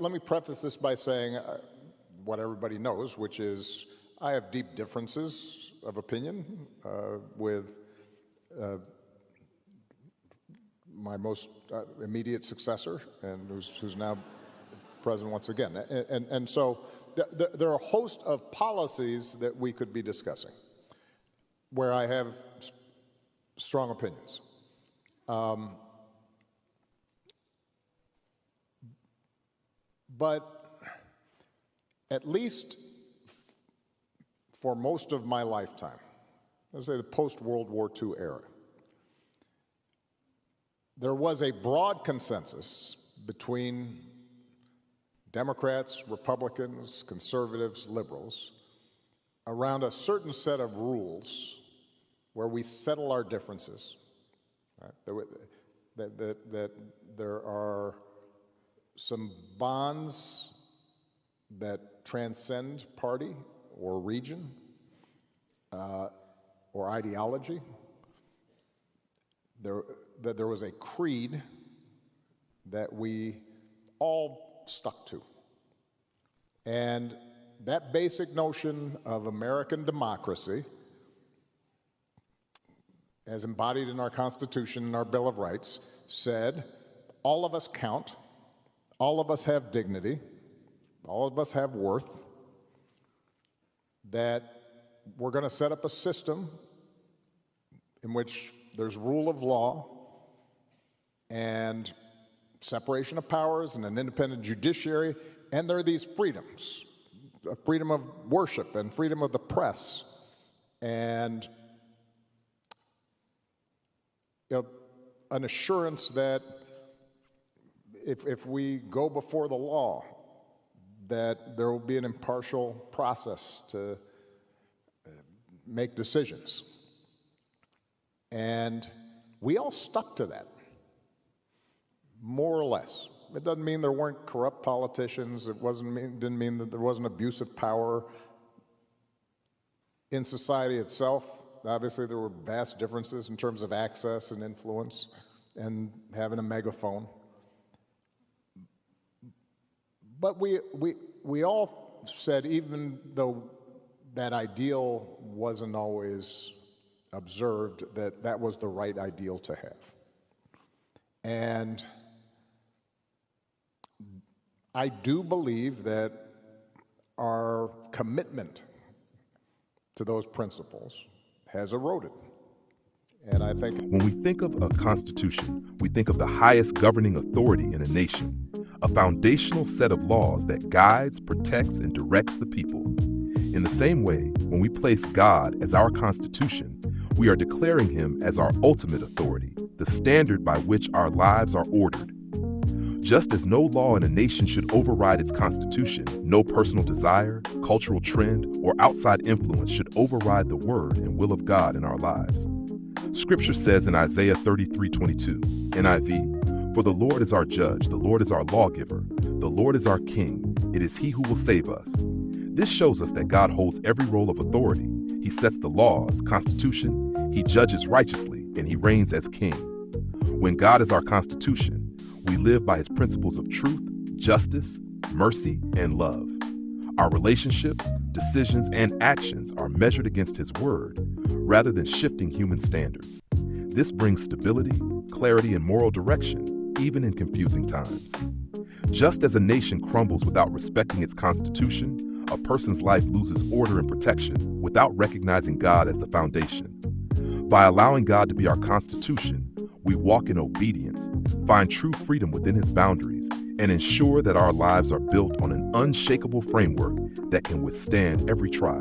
let me preface this by saying what everybody knows, which is I have deep differences of opinion with my most immediate successor, and who's now president once again. And so there are a host of policies that we could be discussing where I have strong opinions. But at least for most of my lifetime, let's say the post-World War II era, there was a broad consensus between Democrats, Republicans, conservatives, liberals around a certain set of rules where we settle our differences. Right? That there are some bonds that transcend party or region or ideology. That there was a creed that we all stuck to. And that basic notion of American democracy, as embodied in our Constitution and our Bill of Rights, said all of us count, all of us have dignity, all of us have worth, that we're going to set up a system in which there's rule of law and separation of powers and an independent judiciary, and there are these freedoms, freedom of worship and freedom of the press, and an assurance that if we go before the law, that there will be an impartial process to make decisions. And we all stuck to that, more or less. It doesn't mean there weren't corrupt politicians. Didn't mean that there wasn't abuse of power in society itself. Obviously, there were vast differences in terms of access and influence and having a megaphone. But we all said, even though that ideal wasn't always observed, that was the right ideal to have. And I do believe that our commitment to those principles has eroded. And I think when we think of a constitution, we think of the highest governing authority in a nation, a foundational set of laws that guides, protects, and directs the people. In the same way, when we place God as our constitution, we are declaring him as our ultimate authority, the standard by which our lives are ordered. Just as no law in a nation should override its constitution, no personal desire, cultural trend, or outside influence should override the word and will of God in our lives. Scripture says in Isaiah 33:22, NIV, "For the Lord is our judge, the Lord is our lawgiver, the Lord is our king, it is he who will save us." This shows us that God holds every role of authority. He sets the laws, constitution, he judges righteously, and he reigns as king. When God is our constitution, we live by his principles of truth, justice, mercy, and love. Our relationships, decisions, and actions are measured against his word rather than shifting human standards. This brings stability, clarity, and moral direction, even in confusing times. Just as a nation crumbles without respecting its constitution, a person's life loses order and protection without recognizing God as the foundation. By allowing God to be our constitution, we walk in obedience, find true freedom within his boundaries, and ensure that our lives are built on an unshakable framework that can withstand every trial.